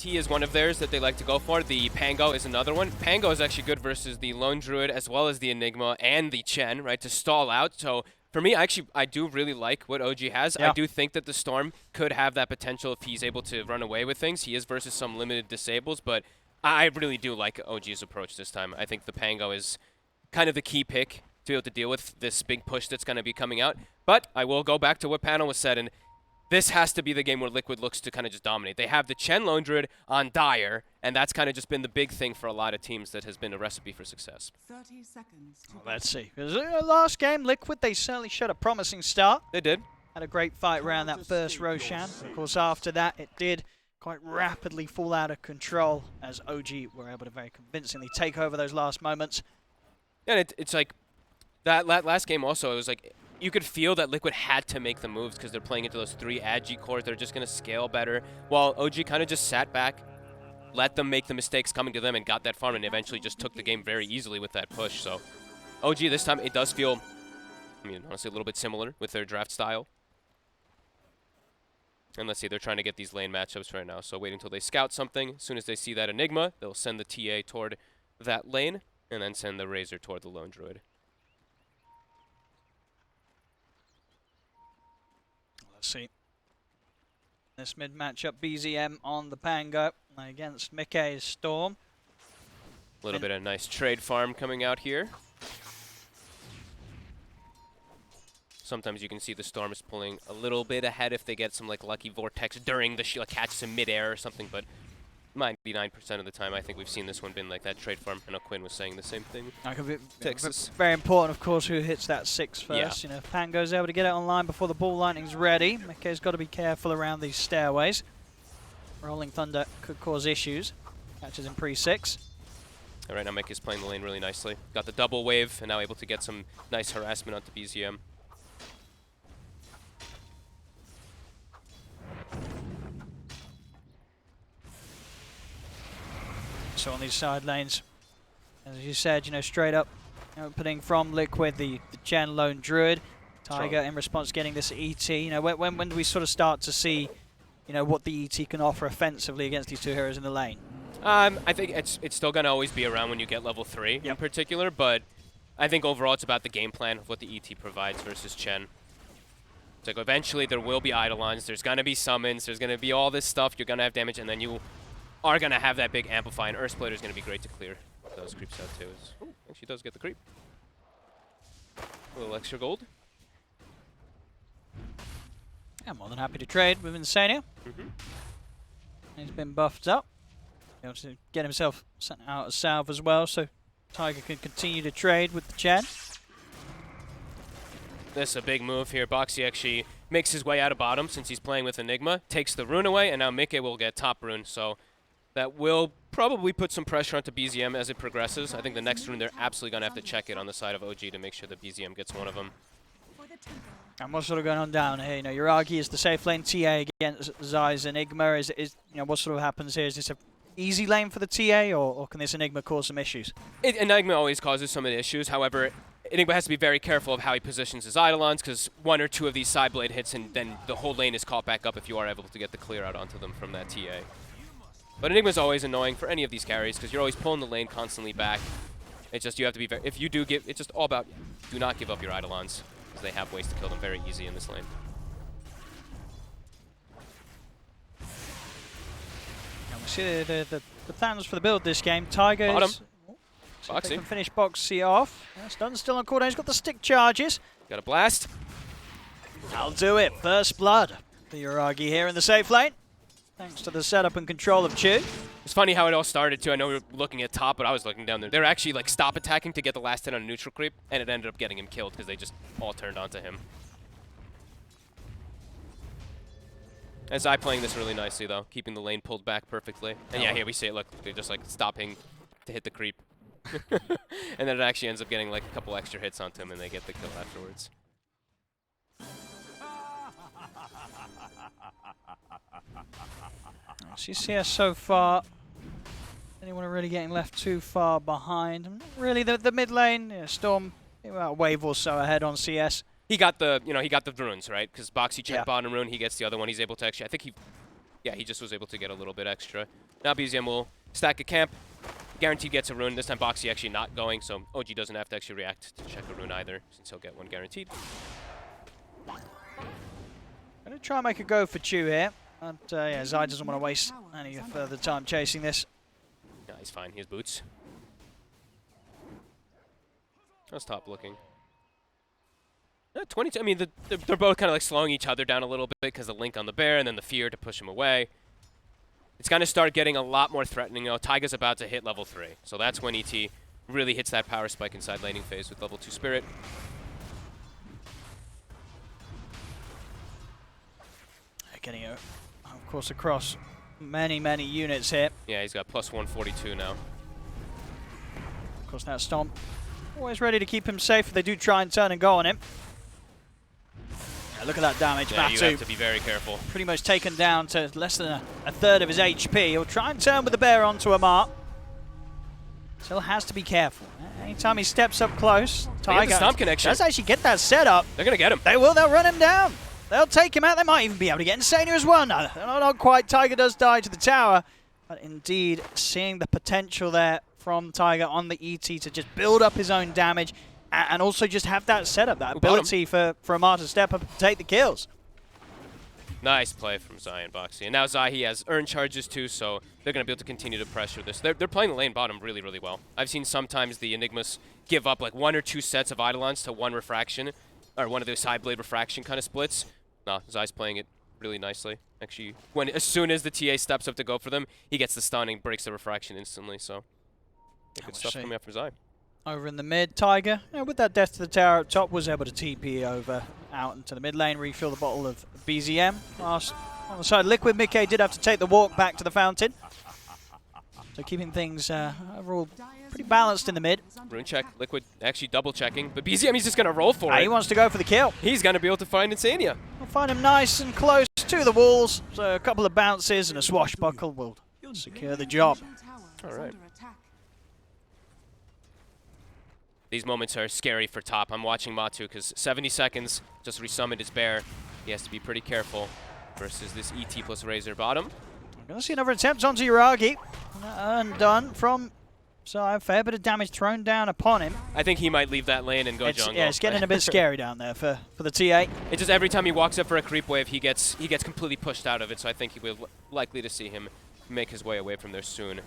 ET is one of theirs that they like to go for. The Pango is another one. Pango is actually good versus the Lone Druid as well as the Enigma and the Chen, right, to stall out. So for me, I do really like what OG has. Yeah. I do think that the Storm could have that potential if he's able to run away with things. He is versus some limited disables, but I really do like OG's approach this time. I think the Pango is kind of the key pick to be able to deal with this big push that's going to be coming out. But I will go back to what panel was said, and this has to be the game where Liquid looks to kind of just dominate. They have the Chen Lone Druid on Dire, and that's kind of just been the big thing for a lot of teams that has been a recipe for success. 30 seconds. Well, let's see. Because last game, Liquid, they certainly showed a promising start. They did. Had a great fight around that first Roshan. Of course, after that, it did quite rapidly fall out of control as OG were able to very convincingly take over those last moments. Yeah, and it's like that last game also, it was like you could feel that Liquid had to make the moves because they're playing into those 3 Agi cores. They're just going to scale better, while OG kind of just sat back, let them make the mistakes coming to them, and got that farm, and eventually just took the game very easily with that push. So OG this time, it does feel, I mean, honestly, a little bit similar with their draft style. And let's see, they're trying to get these lane matchups right now. So wait until they scout something. As soon as they see that Enigma, they'll send the TA toward that lane, and then send the Razor toward the Lone Druid. Let's see. This mid matchup, BZM on the Pango against Mickey's Storm. A little bit of nice trade farm coming out here. Sometimes you can see the Storm is pulling a little bit ahead if they get some like lucky vortex during the like catches in midair or something, but 99% of the time I think we've seen this one been like that trade farm. I know Quinn was saying the same thing. Texas. Very important, of course, who hits that 6 first. Yeah. You know, if Pango's able to get it online before the ball lightning's ready. Mickey's got to be careful around these stairways. Rolling Thunder could cause issues. Catches in pre-6. Right now Mickey's playing the lane really nicely. Got the double wave and now able to get some nice harassment onto BZM. So on these side lanes, as you said, you know, straight up opening from Liquid, the Chen Lone Druid. Tiger in response getting this ET. You know, when do we sort of start to see, you know, what the ET can offer offensively against these 2 heroes in the lane? I think it's still going to always be around when you get level 3 in particular, but I think overall it's about the game plan of what the ET provides versus Chen. It's like eventually there will be Eidolons, there's going to be summons, there's going to be all this stuff, you're going to have damage, and then you are going to have that big amplify, and Earthsplitter is going to be great to clear those creeps out too. Ooh, actually does get the creep. A little extra gold. I'm more than happy to trade with Insania. He's been buffed up. He wants to get himself sent out of salve as well, so Tiger can continue to trade with the Chen. This is a big move here. Boxy actually makes his way out of bottom since he's playing with Enigma, takes the rune away, and now Mickey will get top rune, so that will probably put some pressure onto BZM as it progresses. I think the next rune they're absolutely going to have to check it on the side of OG to make sure that BZM gets one of them. And what's sort of going on down here? You know, Yuragi is the safe lane TA against Zai's Enigma. Is you know, what sort of happens here? Is this a easy lane for the TA, or can this Enigma cause some issues? Enigma always causes some of the issues. However, Enigma has to be very careful of how he positions his Eidolons, because 1 or 2 of these side blade hits and then the whole lane is caught back up if you are able to get the clear out onto them from that TA. But Enigma's always annoying for any of these carries because you're always pulling the lane constantly back. It's just you have to be very, if you do give, it's just all about do not give up your Eidolons because they have ways to kill them very easy in this lane. And we see the plans for the build this game. Tiger Bottom. Boxy. They can finish Boxy off. Stun's still on cooldown. He's got the stick charges. Got a blast. I'll do it. First blood. The Yuragi here in the safe lane. Thanks to the setup and control of Chu. It's funny how it all started too. I know we were looking at top, but I was looking down there. They're actually like stop attacking to get the last hit on a neutral creep, and it ended up getting him killed because they just all turned onto him. As I playing this really nicely though, keeping the lane pulled back perfectly. And yeah, here we see it. Look, they're just like stopping to hit the creep. And then it actually ends up getting like a couple extra hits onto him, and they get the kill afterwards. CCS so far, anyone really getting left too far behind? Really, the mid lane, Storm, about a wave or so ahead on CS. He got the, he got the runes, right? Because Boxy checked bottom rune, he gets the other one. He's able to actually, I think he Yeah, he just was able to get a little bit extra. Now BZM will stack a camp. Guaranteed gets a rune. This time Boxy actually not going, so OG doesn't have to actually react to check a rune either, since he'll get one guaranteed. Gonna try and make a go for Chu here. And yeah, Zai doesn't want to waste any further time chasing this. Yeah, he's fine. He has boots. How's top looking? 22. I mean, they're both kind of like slowing each other down a little bit because the link on the bear and then the fear to push him away. It's going to start getting a lot more threatening. You know, Taiga's about to hit level 3, so that's when ET really hits that power spike inside laning phase with level 2 Spirit. Getting it, of course, across many units here. Yeah, he's got plus 142 now. Of course, now Stomp always ready to keep him safe if they do try and turn and go on him. Yeah, look at that damage. Yeah, Matu, you have to be very careful. pretty much taken down to less than a third of his HP. He'll try and turn with the bear onto Amar. Still has to be careful. Anytime he steps up close, Taiga the Stomp connection. does actually get that set up. They're going to get him. They will, they'll run him down. They'll take him out. They might even be able to get Insania as well. No, not quite. Taiga does die to the tower. But indeed, seeing the potential there from Taiga on the ET to just build up his own damage and also just have that setup, that ability for Amar to step up and take the kills. Nice play from Zai and Boxy. And now Zai, he has earned charges too, so they're going to be able to continue to pressure this. They're playing the lane bottom really, really well. I've seen sometimes the Enigmas give up like 1 or 2 sets of Eidolons to 1 refraction, or one of those side blade refraction kind of splits. No, Zai's playing it really nicely. Actually, as soon as the TA steps up to go for them, he gets the stunning, breaks the refraction instantly, so good stuff coming up from Zai. Over in the mid, Taiga, with that death to the tower up top, was able to TP over out into the mid lane, refill the bottle of BZM. Last on the side, Liquid Mickey did have to take the walk back to the fountain. So keeping things overall pretty balanced in the mid. Rune check, Liquid actually double checking, but BZM, he's just going to roll for it. He wants to go for the kill. He's going to be able to find Insania. We'll find him nice and close to the walls, so a couple of bounces and a swashbuckle will secure the job. All right. These moments are scary for top. I'm watching Matu because 70 seconds, just resummoned his bear. He has to be pretty careful versus this ET plus Razor bottom. We're going to see another attempt onto Yuragi. Undone from Zai. A fair bit of damage thrown down upon him. I think he might leave that lane and go jungle. Yeah, it's getting a bit scary down there for the TA. It's just every time he walks up for a creep wave, he gets completely pushed out of it, so I think we're likely to see him make his way away from there soon.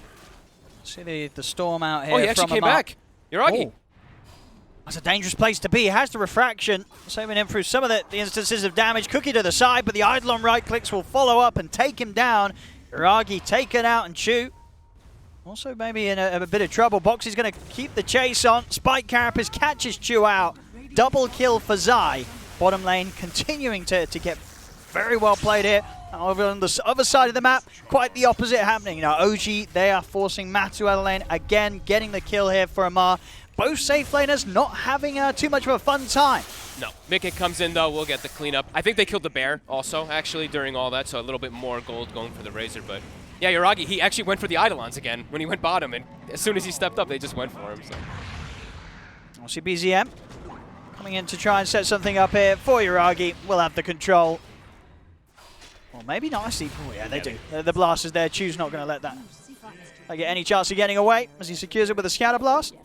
See the storm out here. Oh, he actually came back. Yuragi. Oh. That's a dangerous place to be. He has the refraction, saving him through some of the instances of damage. Cookie to the side, but the Eidolon right clicks will follow up and take him down. Yuragi taken out and Chu. Also maybe in a bit of trouble. Boxy's going to keep the chase on. Spike Carapace catches Chu out. Double kill for Zai. Bottom lane continuing to get very well played here. Over on the other side of the map, quite the opposite happening. Now OG, they are forcing Matu out of lane. Again, getting the kill here for Amar. Both safe laners not having too much of a fun time. No. Mickey comes in, though. We'll get the cleanup. I think they killed the bear also, actually, during all that, so a little bit more gold going for the Razor. But, yeah, Yuragi, he actually went for the Eidolons again when he went bottom, and as soon as he stepped up, they just went for him. So. We'll see BZM coming in to try and set something up here for Yuragi. We'll have the control. Or maybe not. Oh, yeah, they do. The blast is there. Chu's not going to let that get any chance of getting away as he secures it with a scatter blast.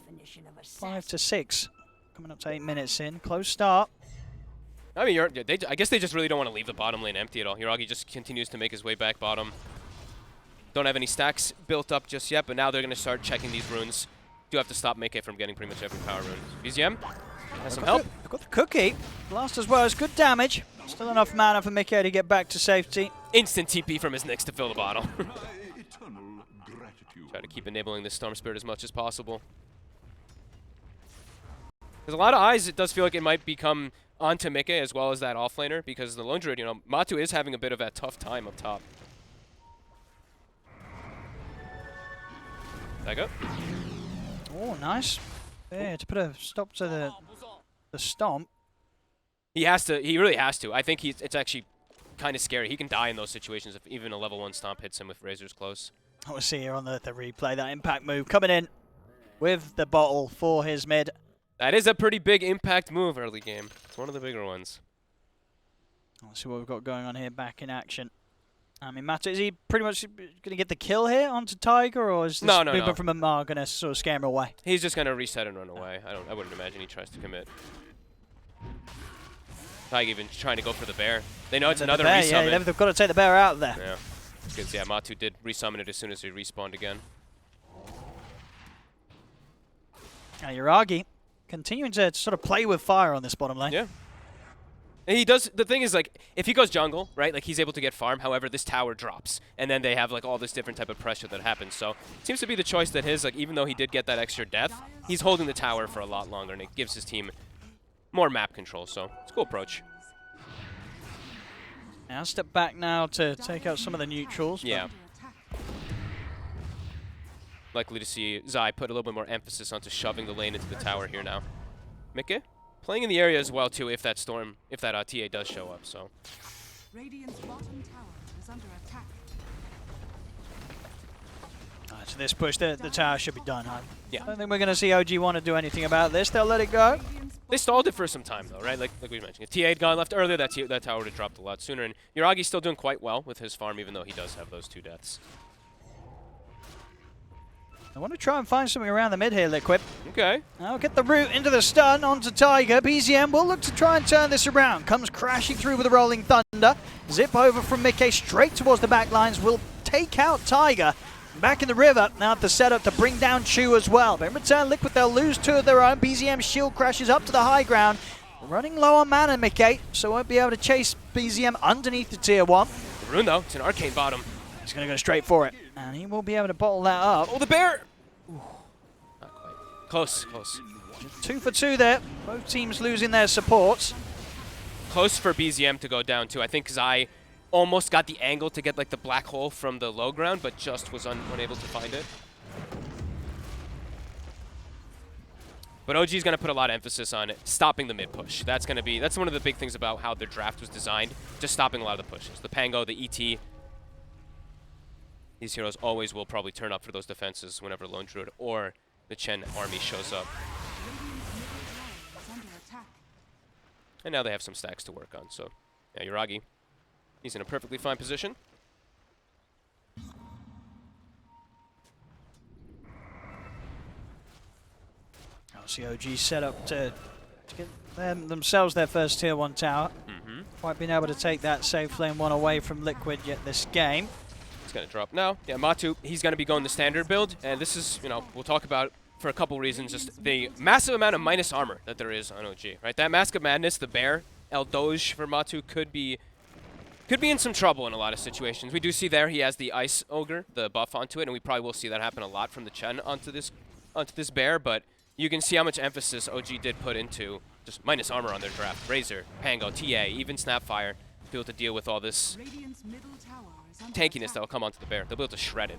5 to 6. Coming up to 8 minutes in. Close start. I mean, I guess they just really don't want to leave the bottom lane empty at all. Yuragi just continues to make his way back bottom. Don't have any stacks built up just yet, but now they're going to start checking these runes. Do have to stop Mickey from getting pretty much every power rune. BZM has some help. Got the cookie. blast as well. It's good damage. Still enough mana for Mickey to get back to safety. Instant TP from his Nyx to fill the bottle. Try to keep enabling this Storm Spirit as much as possible. There's a lot of eyes. It does feel like it might become onto Mickey as well as that offlaner, because the Lone Druid, you know, Matu is having a bit of a tough time up top. Back up. Oh, nice. Yeah, to put a stop to the stomp. He has to. He really has to. I think it's actually kind of scary. He can die in those situations if even a level 1 stomp hits him with Razor's close. We'll see here on the replay that impact move coming in with the bottle for his mid. That is a pretty big impact move early game. It's one of the bigger ones. Let's see what we've got going on here back in action. I mean, Matt, is he pretty much going to get the kill here onto Tiger, or is this movement from Amar going to sort of scare him away? He's just going to reset and run away. I wouldn't imagine he tries to commit. Tiger even trying to go for the bear. They know it's another resummon. Yeah, they've got to take the bear out of there. Yeah, because yeah, Matu did resummon it as soon as he respawned again. Now Yuragi continuing to sort of play with fire on this bottom lane. Yeah. And he does, the thing is, like, if he goes jungle, right, like, he's able to get farm. However, this tower drops. And then they have, like, all this different type of pressure that happens. So, it seems to be the choice that his, like, even though he did get that extra death, he's holding the tower for a lot longer, and it gives his team more map control. So, it's a cool approach. Now, step back now to take out some of the neutrals. Yeah. Likely to see Zai put a little bit more emphasis onto shoving the lane into the tower here now. Mikke? Playing in the area as well too, if that storm, if that TA does show up. So. Radiant's bottom tower is under attack. So this push, the tower should be done. Yeah. I don't think we're going to see OG want to do anything about this. They'll let it go. They stalled it for some time though, right? Like we mentioned, if TA had gone left earlier, that tower would have dropped a lot sooner. And Yuragi's still doing quite well with his farm, even though he does have those 2 deaths. I want to try and find something around the mid here, Liquid. Okay. I'll get the root into the stun onto Tiger. BZM will look to try and turn this around. Comes crashing through with a rolling thunder. Zip over from Mikke straight towards the back lines. Will take out Tiger. Back in the river. Now the setup to bring down Chu as well. But in return, Liquid, they'll lose 2 of their own. BZM shield crashes up to the high ground. Running low on mana, Mikke, so won't be able to chase BZM underneath the tier 1. The rune though, it's an arcane bottom. He's going to go straight for it. And he will be able to bottle that up. Oh, the bear! Ooh, not quite. Close, close. 2 for 2 there. Both teams losing their supports. Close for BZM to go down too. I think Zai almost got the angle to get like the black hole from the low ground, but just was unable to find it. But OG's going to put a lot of emphasis on it, stopping the mid push. That's one of the big things about how their draft was designed, just stopping a lot of the pushes. The Pango, the ET. These heroes always will probably turn up for those defenses whenever Lone Druid or the Chen army shows up. And now they have some stacks to work on, so yeah, Yuragi, he's in a perfectly fine position. Obviously OG set up to get themselves their first tier 1 tower. Quite been able to take that safe lane 1 away from Liquid yet this game. It's going to drop now. Yeah, Matu, he's going to be going the standard build, and this is, you know, we'll talk about for a couple reasons, just the massive amount of minus armor that there is on OG, right? That Mask of Madness, the bear, El Doge for Matu could be in some trouble in a lot of situations. We do see there he has the Ice Ogre, the buff onto it, and we probably will see that happen a lot from the Chen onto this bear, but you can see how much emphasis OG did put into just minus armor on their draft. Razor, Pango, TA, even Snapfire to be able to deal with all this tankiness that will come onto the bear. They'll be able to shred it.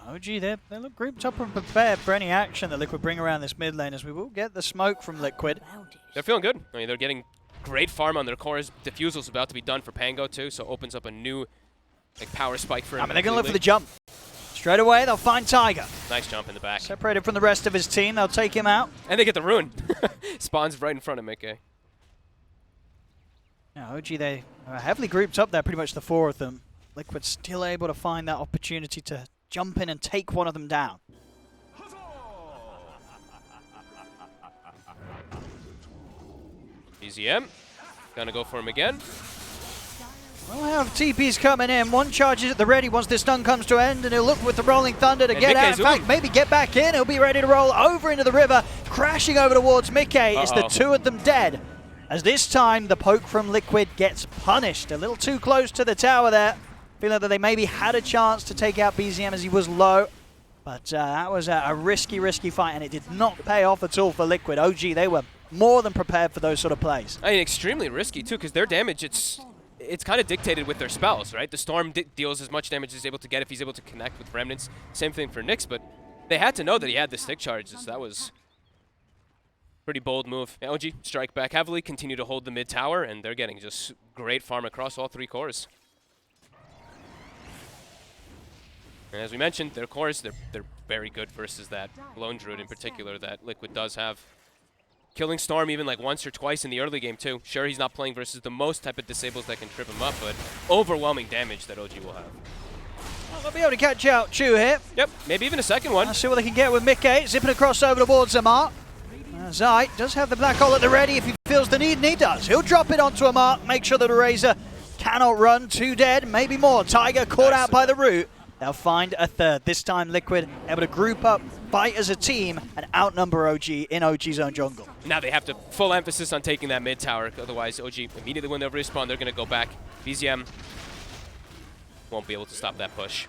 OG, they look grouped up and prepared for any action that Liquid bring around this mid lane, as we will get the smoke from Liquid. They're feeling good. I mean, they're getting great farm on their cores. Diffusal's about to be done for Pango too, so opens up a new like power spike for him. I mean, they're going to look for the jump. Straight away, they'll find Tiger. Nice jump in the back. Separated from the rest of his team, they'll take him out. And they get the rune. Spawns right in front of Mikke. Now, OG, they are heavily grouped up there, pretty much the 4 of them. Liquid still able to find that opportunity to jump in and take one of them down. BZM. Gonna go for him again. We'll have TPs coming in. One charges at the ready once this stun comes to end, and he'll look with the rolling thunder to get out. In fact, maybe get back in. He'll be ready to roll over into the river, crashing over towards Mikke. It's the 2 of them dead. As this time, the poke from Liquid gets punished. A little too close to the tower there. Feeling that they maybe had a chance to take out BZM as he was low. But that was a risky fight, and it did not pay off at all for Liquid. OG, they were more than prepared for those sort of plays. I mean, extremely risky, too, because their damage, it's kind of dictated with their spells, right? The Storm deals as much damage as he's able to get if he's able to connect with Remnants. Same thing for Nyx, but they had to know that he had the stick charges. That was a pretty bold move. OG strike back heavily, continue to hold the mid tower, and they're getting just great farm across all 3 cores. And as we mentioned, their cores, they're very good versus that Lone Druid in particular that Liquid does have. killing Storm even like once or twice in the early game too. Sure, he's not playing versus the most type of disables that can trip him up, but overwhelming damage that OG will have. Well, they'll be able to catch out Chu here. Yep, maybe even a second one. Let's see what they can get with Mickey, zipping across over towards Amar. Zai does have the black hole at the ready if he feels the need, and he does. He'll drop it onto Amar, make sure that Eraser cannot run. 2 dead, maybe more. Tiger caught out by the root. They'll find a third. This time Liquid able to group up, fight as a team, and outnumber OG in OG's own jungle. Now they have to full emphasis on taking that mid tower, otherwise OG immediately when they respawn, they're going to go back. BZM won't be able to stop that push.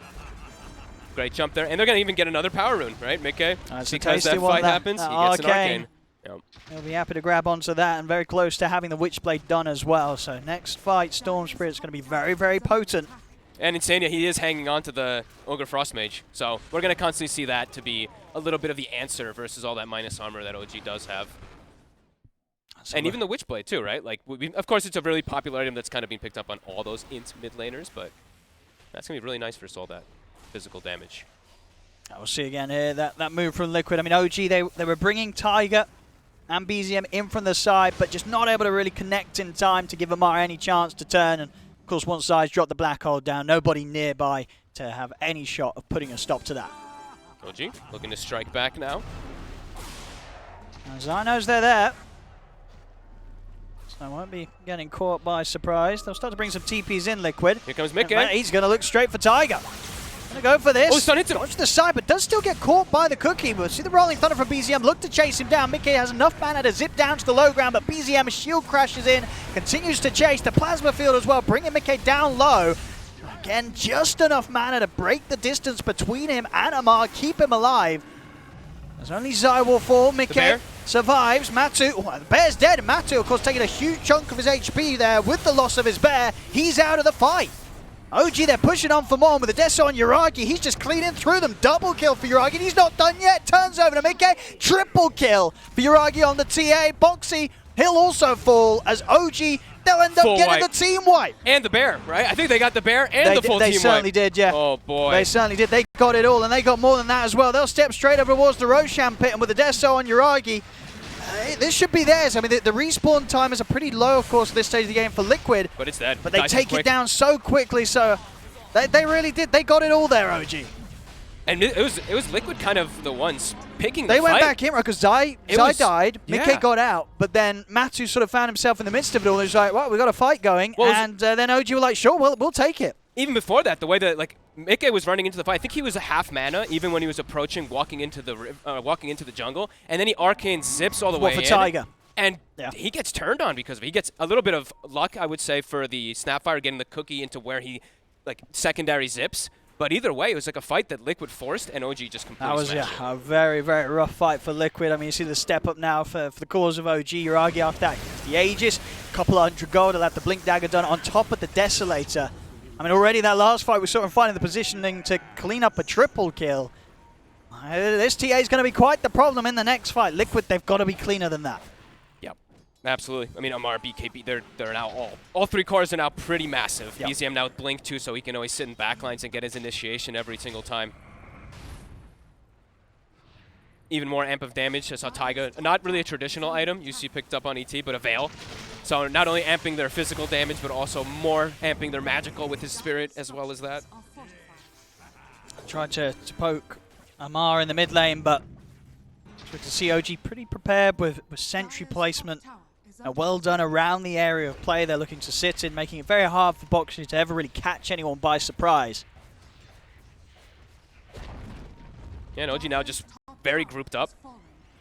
Great jump there, and they're going to even get another power rune, right, Mickey? Because that fight happens, he gets an arcane. Yep. He'll be happy to grab onto that, and very close to having the Witchblade done as well. So next fight, Storm Spirit's going to be very, very potent. And Insania, he is hanging on to the Ogre Frostmage, so we're going to constantly see that to be a little bit of the answer versus all that minus armor that OG does have. And even the Witchblade too, right? Like, of course, it's a really popular item that's kind of being picked up on all those int mid laners, but that's going to be really nice versus all that physical damage. We'll see again here, that move from Liquid. I mean, OG, they were bringing Tiger and BZM in from the side, but just not able to really connect in time to give Amar any chance to turn. And of course, once Zai's dropped the black hole down, nobody nearby to have any shot of putting a stop to that. OG looking to strike back now. Zai knows they're there, so they won't be getting caught by surprise. They'll start to bring some TPs in, Liquid. Here comes Mickey. He's going to look straight for Tiger. Gonna go for this. Oh, stun hits him. Dodge the side, but does still get caught by the cookie. We'll see the Rolling Thunder from BZM look to chase him down. Mickey has enough mana to zip down to the low ground, but BZM shield crashes in, continues to chase the plasma field as well, bringing Mickey down low. Again, just enough mana to break the distance between him and Amar, keep him alive. As only Zai will fall. Mickey survives. Matu, the bear's dead. Matu, of course, taking a huge chunk of his HP there with the loss of his bear. He's out of the fight. OG, they're pushing on for more with the Deso on Yuragi. He's just cleaning through them. Double kill for Yuragi. He's not done yet. Turns over to Mickey. Triple kill for Yuragi on the TA. Boxy, he'll also fall as OG. They'll end up getting the team wipe. And the bear, right? I think they got the bear and the full team wipe. They certainly did, yeah. Oh, boy. They certainly did. They got it all, and they got more than that as well. They'll step straight over towards the Roshan pit, and with the Deso on Yuragi, this should be theirs. I mean, the respawn time is a pretty low, of course, at this stage of the game for Liquid. But it's dead. But they take it down so quickly, so they really did. They got it all there, OG. And it was Liquid kind of the ones picking the fight. They went back in, right, because Zai died, yeah. Mickey got out, but then Matu sort of found himself in the midst of it all. He was like, well, we've got a fight going, and then OG were like, sure, we'll take it. Even before that, the way that, like, Mickey was running into the fight, I think he was a half mana, even when he was approaching, walking into the jungle, and then he arcane zips all the way in. For Tiger. And he gets turned on because of it. He gets a little bit of luck, I would say, for the Snapfire getting the cookie into where he, like, secondary zips. But either way, it was like a fight that Liquid forced, and OG just completely smashed it. A very, very rough fight for Liquid. I mean, you see the step up now for the cause of OG. Yuragi after that, the Aegis, a couple of 100 gold. He'll have the Blink Dagger done on top of the Desolator. I mean, already that last fight, we saw him finding the positioning to clean up a triple kill. This TA is going to be quite the problem in the next fight. Liquid, they've got to be cleaner than that. Yep, absolutely. I mean, Amar, BKB, they're now all three cores are now pretty massive. Yep. BZM now with Blink too, so he can always sit in backlines and get his initiation every single time. Even more amp of damage. I saw Taiga, not really a traditional item you see picked up on ET, but a Veil. So not only amping their physical damage, but also more amping their magical with his spirit as well as that. Tried to poke Amar in the mid lane, but to see OG pretty prepared with sentry placement. Well done around the area of play they're looking to sit in, making it very hard for Boxy to ever really catch anyone by surprise. Yeah, and OG now just very grouped up.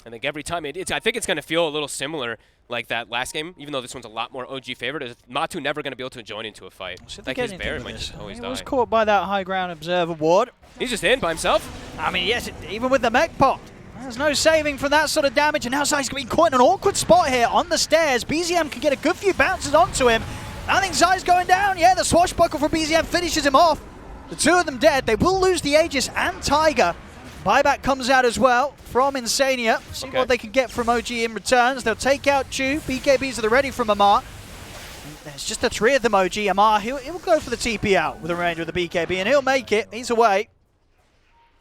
I think every time, I think it's going to feel a little similar like that last game, even though this one's a lot more OG favored. Is Matu never going to be able to join into a fight? Like his bear might just always die. He was caught by that high ground observer ward. He's just in by himself. I mean, yes, even with the mech pot, there's no saving from that sort of damage, and now Zai's being caught in an awkward spot here on the stairs. BZM can get a good few bounces onto him. I think Zai's going down. Yeah, the swashbuckle from BZM finishes him off. The two of them dead. They will lose the Aegis and Tiger. Buyback comes out as well from Insania. See what they can get from OG in returns. They'll take out Chu. BKBs are ready from Amar. And there's just the three of them, OG. Amar, he'll go for the TP out with the remainder of the BKB, and he'll make it. He's away.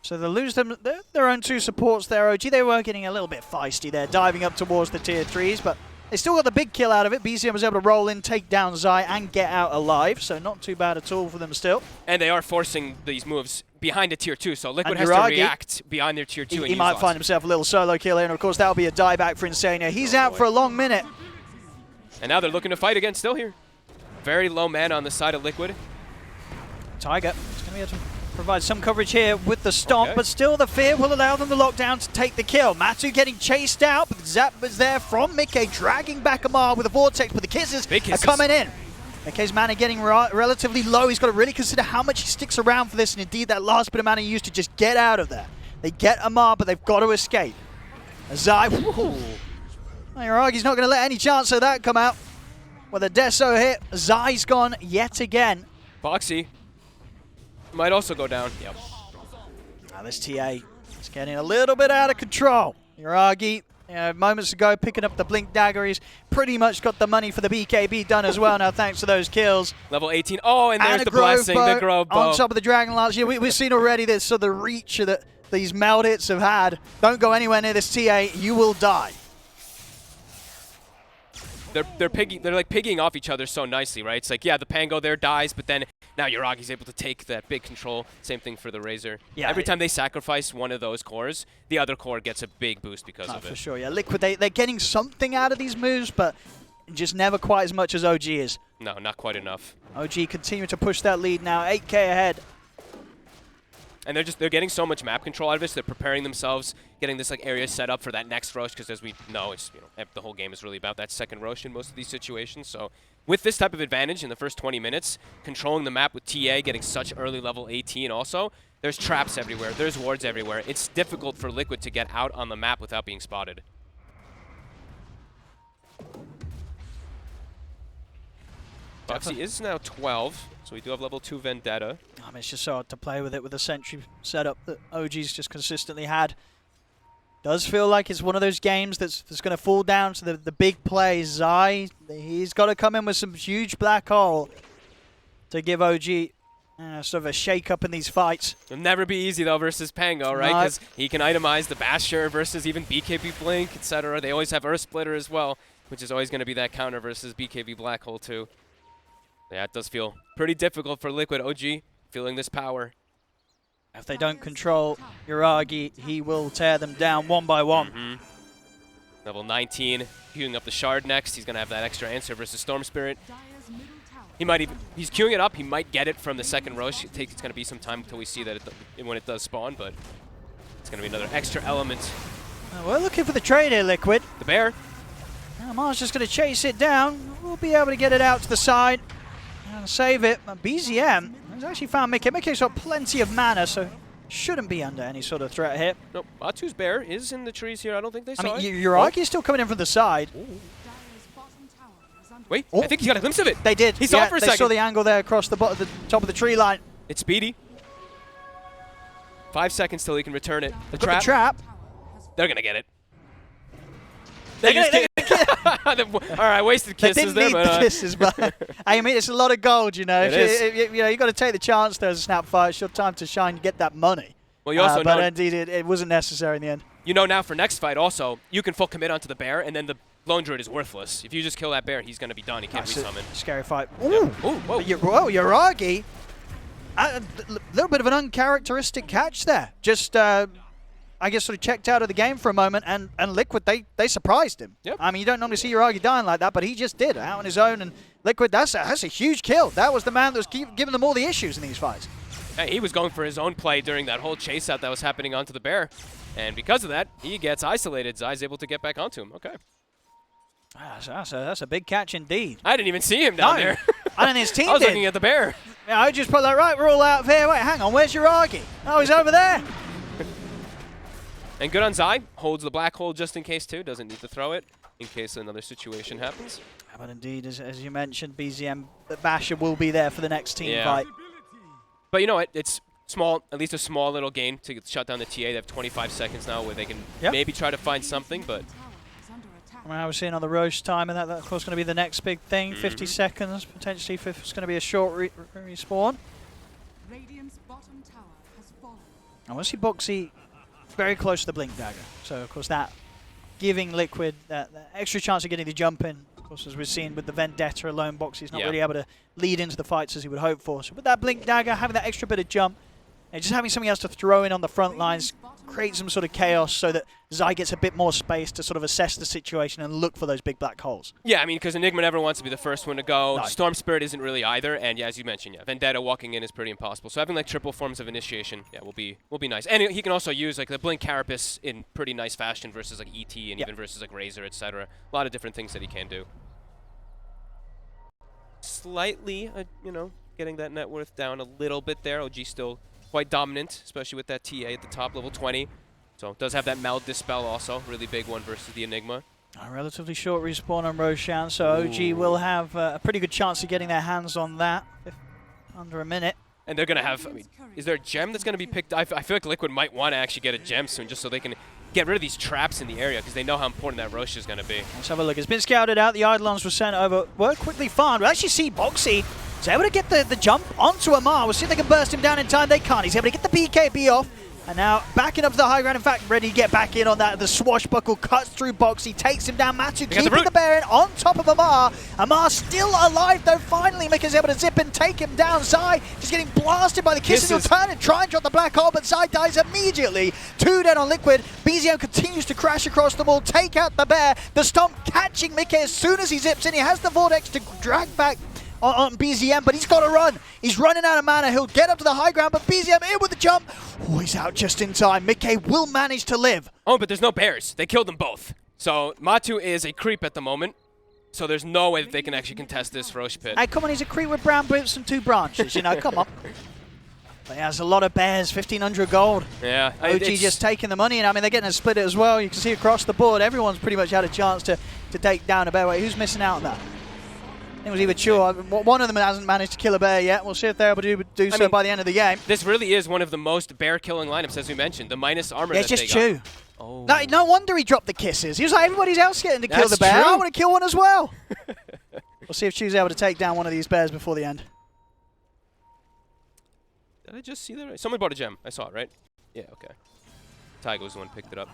So they lose their own 2 supports there, OG. They were getting a little bit feisty there, diving up towards the tier 3s, but they still got the big kill out of it. BCM was able to roll in, take down Zai, and get out alive, so not too bad at all for them still. And they are forcing these moves behind a tier 2, so Liquid has Yuragi, to react behind their tier 2. He might find himself a little solo kill here, and of course that'll be a dieback for Insania. He's out for a long minute. And now they're looking to fight again, still here. Very low mana on the side of Liquid. Tiger is going to be able to provide some coverage here with the stomp, Okay. but still the fear will allow them the lockdown to take the kill. Matu getting chased out, but Zap is there from Mickey, dragging back Amar with a vortex, but the kisses are coming in. Mickey's mana getting relatively low. He's got to really consider how much he sticks around for this, and indeed that last bit of mana he used to just get out of there. They get Amar, but they've got to escape. Zai, Yuragi's not going to let any chance of that come out. With a Deso hit, Zai's gone yet again. Boxy might also go down. Yep. Now this TA is getting a little bit out of control. Yuragi, moments ago, picking up the Blink Dagger. He's pretty much got the money for the BKB done as well now, thanks to those kills. Level 18. Oh, and there's a the Grove blessing, Bow the Grove Bow. on top of the Dragon Lance. Yeah, we've seen already this, so the reach that these meld hits have had. Don't go anywhere near this TA, you will die. They're like piggying off each other so nicely, right? It's like, yeah, the Pango there dies, but then now Yuragi's able to take that big control. Same thing for the Razor. Yeah, Every time they sacrifice one of those cores, the other core gets a big boost because of it. For sure, yeah. Liquid, they're getting something out of these moves, but just never quite as much as OG is. No, not quite enough. OG continue to push that lead now, 8K ahead. And they're getting so much map control out of this. They're preparing themselves, getting this like area set up for that next Rosh, because as we know, it's the whole game is really about that second Rosh in most of these situations. So with this type of advantage in the first 20 minutes, controlling the map with TA, getting such early level 18 also, there's traps everywhere, there's wards everywhere. It's difficult for Liquid to get out on the map without being spotted. Boxy is now 12, so we do have level 2 Vendetta. I mean, it's just so hard to play with it with the sentry setup that OG's just consistently had. Does feel like it's one of those games that's going to fall down to the big plays. Zai, he's got to come in with some huge black hole to give OG sort of a shake-up in these fights. It'll never be easy, though, versus Pango, right? Because he can itemize the Basher versus even BKB Blink, etc. They always have Earth Splitter as well, which is always going to be that counter versus BKB Black Hole, too. Yeah, it does feel pretty difficult for Liquid. OG feeling this power. If they don't control Yuragi, he will tear them down one by one. Level 19, queuing up the Shard next. He's going to have that extra answer versus Storm Spirit. He might even, he's queuing it up. He might get it from the second Rosh. It's going to be some time until we see that when it does spawn, but it's going to be another extra element. We're looking for the trade here, Liquid. The bear. Amar's just going to chase it down. We'll be able to get it out to the side and save it. BZM has actually found Mickey. Mickey's got plenty of mana, so shouldn't be under any sort of threat here. Nope. Batu's bear is in the trees here. I don't think they saw it. Yuragi's still coming in from the side. Wait, I think he got a glimpse of it. They did. He saw it for a second. They saw the angle there across the top of the tree line. It's speedy. 5 seconds till he can return it. The trap. The trap. They're going to get it. All right, wasted kisses they there. Didn't need the kisses, but I mean, it's a lot of gold, you know. You got to take the chance. There's a snap fire. It's your time to shine. Get that money. Well, you also know, but indeed, it wasn't necessary in the end. You know now for next fight also, you can full commit onto the bear, and then the Lone Druid is worthless. If you just kill that bear, he's going to be done. He can't resummon. Scary fight. Ooh. Yep. Ooh, whoa. Yuragi. A little bit of an uncharacteristic catch there. Just, I guess, sort of checked out of the game for a moment, and Liquid, they surprised him. Yep. I mean, you don't normally see Yuragi dying like that, but he just did, out on his own, and Liquid, that's a huge kill. That was the man that was giving them all the issues in these fights. Hey, he was going for his own play during that whole chase out that was happening onto the bear, and because of that, he gets isolated. Zai's able to get back onto him. Okay. That's a big catch indeed. I didn't even see him down there. I don't think his team did. I was looking at the bear. Yeah, I just put that right. We're all out of here. Wait, hang on. Where's Yuragi? Oh, he's over there. And good on Zai. Holds the black hole just in case, too. Doesn't need to throw it in case another situation happens. But indeed, as you mentioned, BZM, Basher will be there for the next team fight. But you know what? It's small, at least a small little game to shut down the TA. They have 25 seconds now where they can maybe try to find something, but... I mean, I was seeing on the Roche time, and that's of course going to be the next big thing. 50 seconds, potentially, if it's going to be a short respawn. Radiant's bottom tower has fallen. I want to see Boxy very close to the Blink Dagger. So, of course, that giving Liquid that extra chance of getting the jump in. Of course, as we've seen with the Vendetta alone, Boxy's not really able to lead into the fights as he would hope for. So with that Blink Dagger, having that extra bit of jump, and just having something else to throw in on the front lines, create some sort of chaos so that Zai gets a bit more space to sort of assess the situation and look for those big black holes. Yeah, I mean, because Enigma never wants to be the first one to go. No. Storm Spirit isn't really either, and yeah, as you mentioned, Vendetta walking in is pretty impossible. So having like triple forms of initiation, will be nice. And he can also use like the Blink Carapace in pretty nice fashion versus like ET and even versus like Razor, etc. A lot of different things that he can do. Slightly, getting that net worth down a little bit there. OG still quite dominant, especially with that TA at the top, level 20. So does have that Meld Dispel also, really big one versus the Enigma. A relatively short respawn on Roshan, so OG will have a pretty good chance of getting their hands on that under a minute. And they're going to have, is there a gem that's going to be picked? I feel like Liquid might want to actually get a gem soon just so they can get rid of these traps in the area because they know how important that Rosh is going to be. Let's have a look. It's been scouted out. The Eidolons were sent over. Were quickly farmed. We actually see Boxy is able to get the jump onto Amar. We'll see if they can burst him down in time. They can't. He's able to get the BKB off. And now backing up to the high ground. In fact, ready to get back in on that. The swashbuckle cuts through Boxy, takes him down. Matu keeping the bear in on top of Amar. Amar still alive though. Finally, Mika's able to zip and take him down. Zai just getting blasted by the kisses. He'll turn and try and drop the black hole, but Zai dies immediately. 2 dead on Liquid. BZM continues to crash across the wall, take out the bear. The stomp catching Mika as soon as he zips in. He has the vortex to drag back on BZM, but he's got to run. He's running out of mana. He'll get up to the high ground, but BZM in with the jump. Oh, he's out just in time. Mickey will manage to live. Oh, but there's no bears. They killed them both. So Matu is a creep at the moment. So there's no way that they can actually contest this Rosh pit. Hey, come on, he's a creep with brown boots and 2 branches, come on. But he has a lot of bears, 1,500 gold. Yeah. OG just taking the money, and I mean, they're getting a split it as well. You can see across the board, everyone's pretty much had a chance to take down a bear. Wait, who's missing out on that? I think it was either Chua. One of them hasn't managed to kill a bear yet. We'll see if they're able to do so by the end of the game. This really is one of the most bear-killing lineups, as we mentioned. The minus armor that it's just they Chu. got. Oh. No wonder he dropped the kisses. He was like, everybody's else getting to kill the bear. True. I want to kill one as well. We'll see if Chu's able to take down one of these bears before the end. Did I just see that? Someone bought a gem. I saw it, right? Yeah, okay. Taigo was the one who picked it up.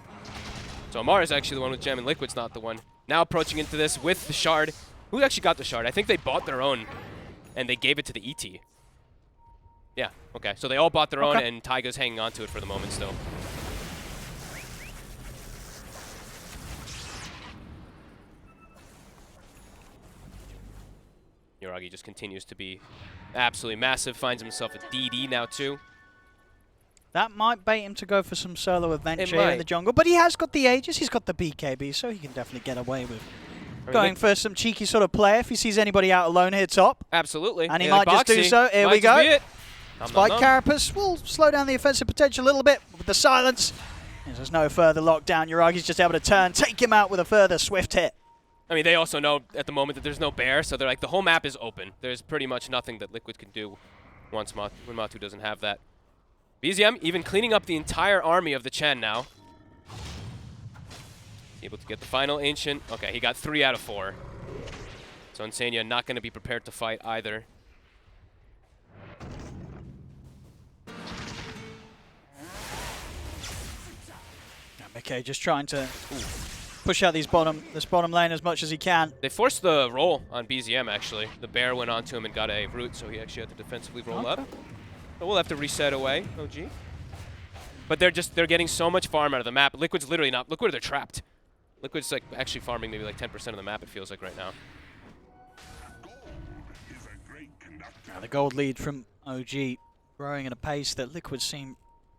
So Amar is actually the one with gem, and Liquid's not the one. Now approaching into this with the shard. Who actually got the shard? I think they bought their own, and they gave it to the ET. Yeah, okay. So they all bought their own, and Taiga's hanging on to it for the moment still. Yuragi just continues to be absolutely massive. Finds himself a DD now, too. That might bait him to go for some solo adventure here in the jungle, but he has got the Aegis, he's got the BKB, so he can definitely get away with going for some cheeky sort of play if he sees anybody out alone here top. Absolutely. And he might just do so. Here we go. Spike Carapace will slow down the offensive potential a little bit with the silence. There's no further lockdown. Yuragi's just able to turn, take him out with a further swift hit. I mean, they also know at the moment that there's no bear, so they're like, the whole map is open. There's pretty much nothing that Liquid can do when Matu doesn't have that. BZM even cleaning up the entire army of the Chen now. Able to get the final Ancient. Okay, he got 3 out of 4. So Insania not going to be prepared to fight either. Okay, just trying to push out this bottom lane as much as he can. They forced the roll on BZM, actually. The bear went onto him and got a root, so he actually had to defensively roll up. So we'll have to reset away, OG. But they're getting so much farm out of the map. Liquid's literally not. Look where they're trapped. Liquid's like actually farming maybe like 10% of the map, it feels like right now. Now the gold lead from OG growing at a pace that Liquid seem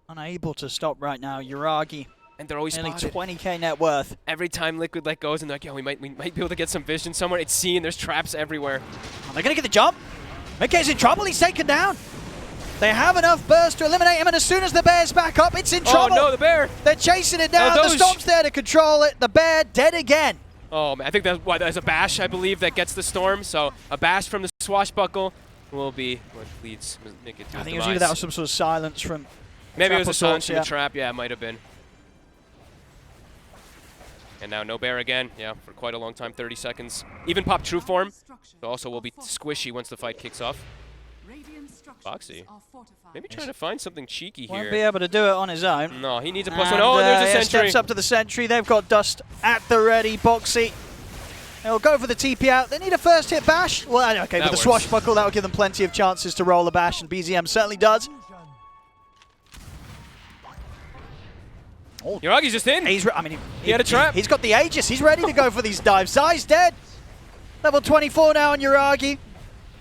unable to stop right now. Yuragi, and they're always nearly spotted. 20k net worth. Every time Liquid like goes and they're like, yeah, we might be able to get some vision somewhere. It's seen, there's traps everywhere. Oh, they're gonna get the jump. Mickey's in trouble, he's taken down. They have enough burst to eliminate him, and as soon as the bear's back up, it's in trouble. Oh no, the bear! They're chasing it down. The Stomp's there to control it. The bear dead again. Oh man, I think that's a bash, I believe, that gets the Storm. So a bash from the swashbuckle will be what leads Nick to I think it was either that or some sort of silence from. Maybe it was a silence from the trap. Yeah, it might have been. And now no bear again. Yeah, for quite a long time, 30 seconds. Even pop true form. So also will be squishy once the fight kicks off. Radiant structures Boxy. are fortified. Maybe trying to find something cheeky Won't here. be able to do it on his own. No, he needs a plus And, one. Oh, there's a yeah, sentry. steps up to the sentry. They've got Dust at the ready. Boxy. They'll go for the TP out. They need a first hit bash. Well, okay, That with the works. swashbuckle, that will give them plenty of chances to roll a bash, and BZM certainly does. Yuragi's just in. He had a trap. He's got the Aegis. He's ready to go for these dives. Zai's dead. Level 24 now on Yuragi.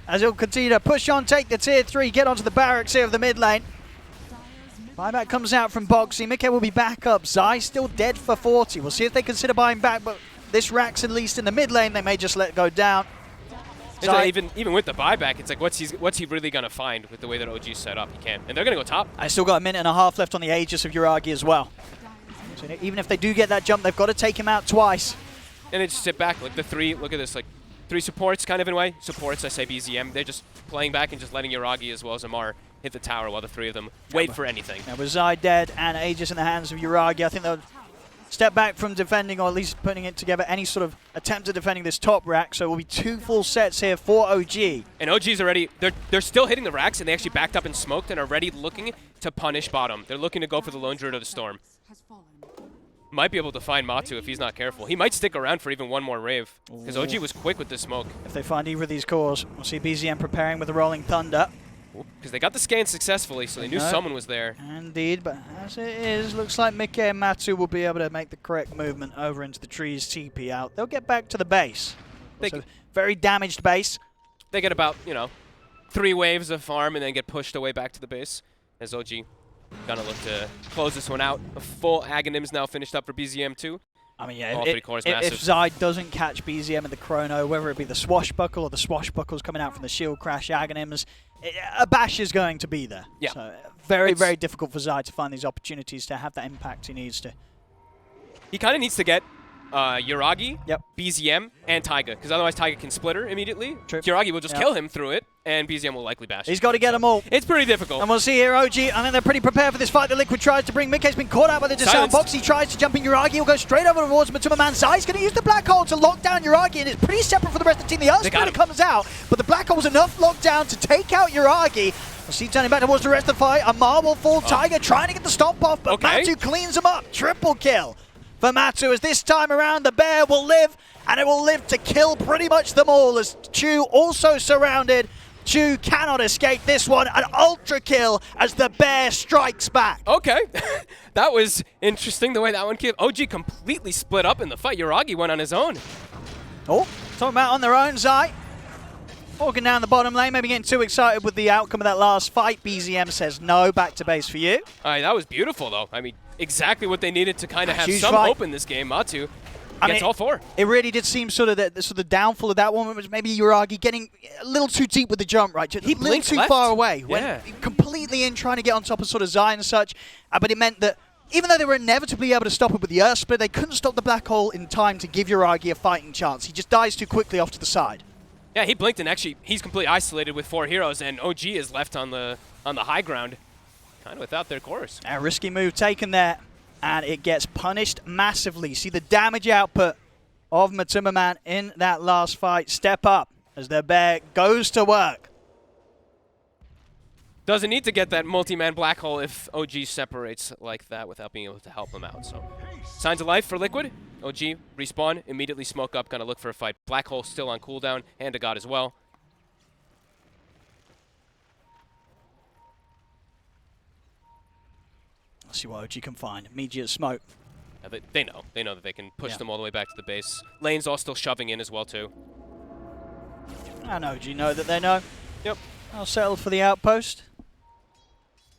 As he'll continue to push on, take the tier 3, get onto the barracks here of the mid lane. Buyback comes out from Boxy. Mikke will be back up. Zai still dead for 40. We'll see if they consider buying back, but this Rax, at least in the mid lane, they may just let it go down. It's like even with the buyback, it's like what's he really gonna find with the way that OG's set up? He can't, and they're gonna go top. I still got a minute and a half left on the Aegis of Yuragi as well. So even if they do get that jump, they've got to take him out twice. And they just sit back, like the three. Look at this, like 3 supports, kind of in a way. Supports, I say BZM. They're just playing back and just letting Yuragi as well as Amar hit the tower while the 3 of them wait for anything. Now with Zai dead and Aegis in the hands of Yuragi, I think they'll step back from defending, or at least putting it together, any sort of attempt at defending this top rack. So it will be 2 full sets here for OG. And OG's already, they're still hitting the racks, and they actually backed up and smoked and are already looking to punish bottom. They're looking to go for the Lone Druid of the Storm. Has fallen. Might be able to find Matu if he's not careful. He might stick around for even one more Rave, because OG was quick with the smoke. If they find either of these cores, we'll see BZM preparing with the Rolling Thunder. Because they got the scan successfully, so they knew someone was there. Indeed, but as it is, looks like Mikke and Matu will be able to make the correct movement over into the trees, TP out. They'll get back to the base. So very damaged base. They get about, 3 waves of farm and then get pushed away back to the base as OG gonna look to close this one out. A full Aghanims now finished up for BZM too. I mean, yeah, All 3 cores massive. if Zai doesn't catch BZM in the chrono, whether it be the swashbuckle or the swashbuckles coming out from the shield crash Aghanims, a bash is going to be there. Yeah. So very difficult for Zai to find these opportunities to have that impact he needs to. He kind of needs to get Yuragi, Yep. BZM, and Taiga, because otherwise Taiga can split her immediately. True. Yuragi will just kill him through it, and BZM will likely bash. He's got to get them all. It's pretty difficult. And we'll see here, OG, I think they're pretty prepared for this fight that Liquid tries to bring. Mikke's been caught out by the disarm box. He tries to jump in Yuragi. He'll go straight over towards Matuma Man. Zai's going to use the black hole to lock down Yuragi, and it's pretty separate from the rest of the team. The Earth Splitter comes out, but the black hole's enough lockdown to take out Yuragi. We'll see turning back towards the rest of the fight. Amar will fall. Taiga trying to get the stomp off, but Matu cleans him up. Triple kill for Matu, as this time around the bear will live, and it will live to kill pretty much them all, as Chu also surrounded. Chu cannot escape this one. An ultra kill as the bear strikes back. Okay. That was interesting the way that one killed. OG completely split up in the fight. Yuragi went on his own. Oh, talking about on their own, Zai. Walking down the bottom lane, maybe getting too excited with the outcome of that last fight. BZM says no, back to base for you. All right, that was beautiful, though. I mean, exactly what they needed to kind of have Huge some fight. hope in this game. Matu gets all 4. It really did seem sort of the downfall of that one was maybe Yuragi getting a little too deep with the jump, right? Just He a little too left. far away. Yeah. Went completely in, trying to get on top of sort of Zai and such. But it meant that even though they were inevitably able to stop it with the Earth Split, they couldn't stop the black hole in time to give Yuragi a fighting chance. He just dies too quickly off to the side. Yeah, he blinked, and actually he's completely isolated with 4 heroes, and OG is left on the high ground, kind of without their chorus. A risky move taken there, and it gets punished massively. See the damage output of Matuma Man in that last fight step up as the bear goes to work. Doesn't need to get that multi-man black hole if OG separates like that without being able to help him out. So, signs of life for Liquid. OG, respawn, immediately smoke up, gonna look for a fight. Black hole still on cooldown, hand to God as well. Let's see what OG can find. Immediate smoke. Yeah, they know. They know that they can push them all the way back to the base. Lane's all still shoving in as well, too. And OG know that they know. Yep. I'll settle for the outpost.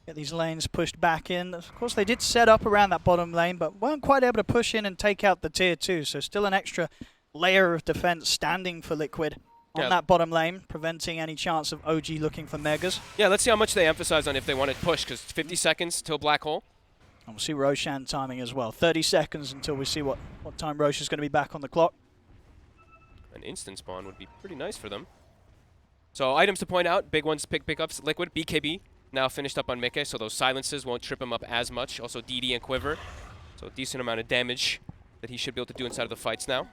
Get these lanes pushed back in. Of course, they did set up around that bottom lane, but weren't quite able to push in and take out the tier 2. So still an extra layer of defense standing for Liquid on that bottom lane, preventing any chance of OG looking for megas. Yeah, let's see how much they emphasize on if they want to push, because 50 seconds till black hole. And we'll see Roshan timing as well. 30 seconds until we see what time Rosh is going to be back on the clock. An instant spawn would be pretty nice for them. So items to point out, big ones, pickups, Liquid, BKB. Now finished up on Mikke, so those silences won't trip him up as much. Also DD and Quiver, so a decent amount of damage that he should be able to do inside of the fights now.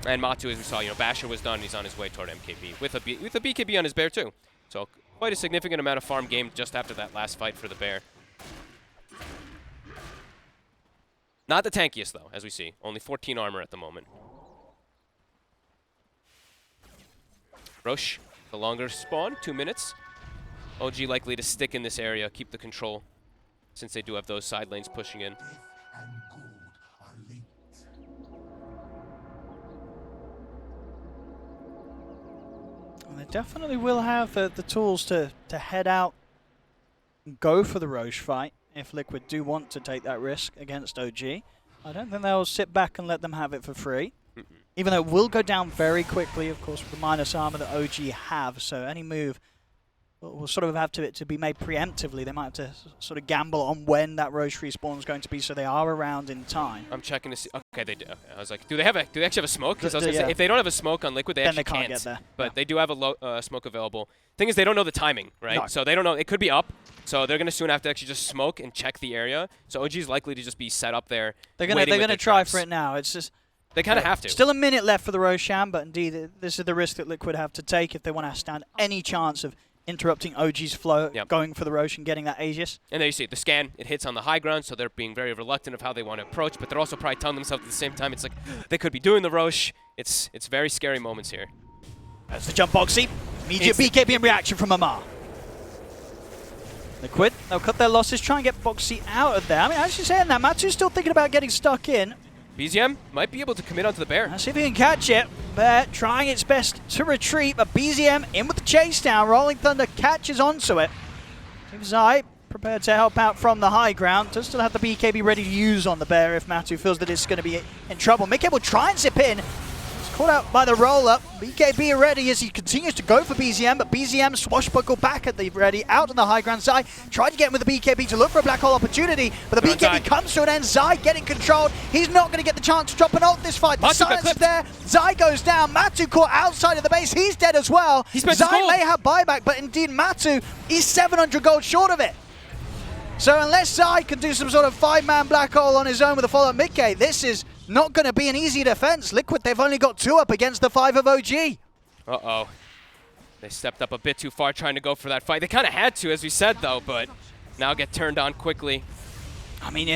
And Matu, as we saw, Basher was done, he's on his way toward MKB with a BKB on his bear too. So quite a significant amount of farm gained just after that last fight for the Bear. Not the tankiest, though, as we see. Only 14 armor at the moment. Roche, the longer spawn, 2 minutes. OG likely to stick in this area, keep the control, since they do have those side lanes pushing in. They definitely will have the tools to head out and go for the Roche fight if Liquid do want to take that risk against OG. I don't think they'll sit back and let them have it for free. Even though it will go down very quickly, of course, with the minus armor that OG have. So any move will sort of have to be made preemptively. They might have to sort of gamble on when that Roche respawn is going to be, so they are around in time. I'm checking to see. Okay, they do. Okay, I was like, do they actually have a smoke? Because I was gonna say, if they don't have a smoke on Liquid, they then actually they can't get there. But they do have a smoke available. Thing is, they don't know the timing, right? No. So they don't know. It could be up. So they're gonna soon have to actually just smoke and check the area. So OG is likely to just be set up there. They're gonna try for it now. It's just. They kind of have to. Still a minute left for the Roshan, but indeed, this is the risk that Liquid have to take if they want to stand any chance of interrupting OG's flow, going for the Roche and getting that Aegis. And there you see the scan. It hits on the high ground, so they're being very reluctant of how they want to approach, but they're also probably telling themselves at the same time, it's like, they could be doing the Roche. It's very scary moments here. That's the jump Boxy. Immediate BKB in reaction from Amar. Liquid, they'll cut their losses, try and get Boxy out of there. I mean, actually saying that, Matu's still thinking about getting stuck in. BZM might be able to commit onto the Bear. Let's see if he can catch it. Bear trying its best to retreat, but BZM in with the chase down. Rolling Thunder catches onto it. Zai prepared to help out from the high ground. Does still have the BKB ready to use on the Bear if Matu feels that it's going to be in trouble. Mikke will try and zip in. Caught out by the roll-up. BKB ready as he continues to go for BZM, but BZM swashbuckle back at the ready, out on the high ground. Zai tried to get him with the BKB to look for a black hole opportunity, but the BKB comes to an end. Zai getting controlled. He's not going to get the chance to drop an ult this fight. The silence is there. Zai goes down. Matu caught outside of the base. He's dead as well. Zai may have buyback, but indeed Matu, he's 700 gold short of it. So unless Zai can do some sort of 5-man black hole on his own with a follow-up Mikke, this is not going to be an easy defense. Liquid, they've only got 2 up against the 5 of OG. Uh-oh. They stepped up a bit too far trying to go for that fight. They kind of had to, as we said, though, but now get turned on quickly. I mean,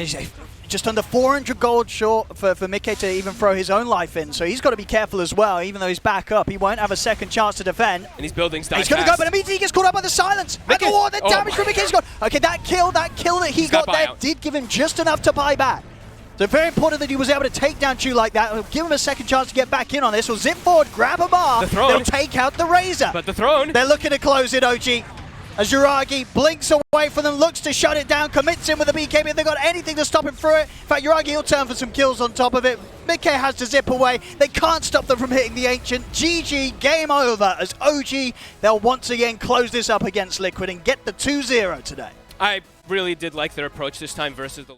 just under 400 gold short for Mikke to even throw his own life in, so he's got to be careful as well. Even though he's back up, he won't have a second chance to defend. And these buildings die He's going to go, but immediately he gets caught up by the silence. And the damage from Mikke's gone. Okay, that kill that he got there did give him just enough to buy back. So very important that he was able to take down Chu like that. It'll give him a second chance to get back in on this. We'll zip forward, grab a bar. They'll take out the Razor. But the throne. They're looking to close it, OG. As Yuragi blinks away from them, looks to shut it down, commits in with the BKB. If they've got anything to stop him through it. In fact, Yuragi will turn for some kills on top of it. Mikke has to zip away. They can't stop them from hitting the Ancient. GG, game over. As OG, they'll once again close this up against Liquid and get the 2-0 today. I really did like their approach this time versus the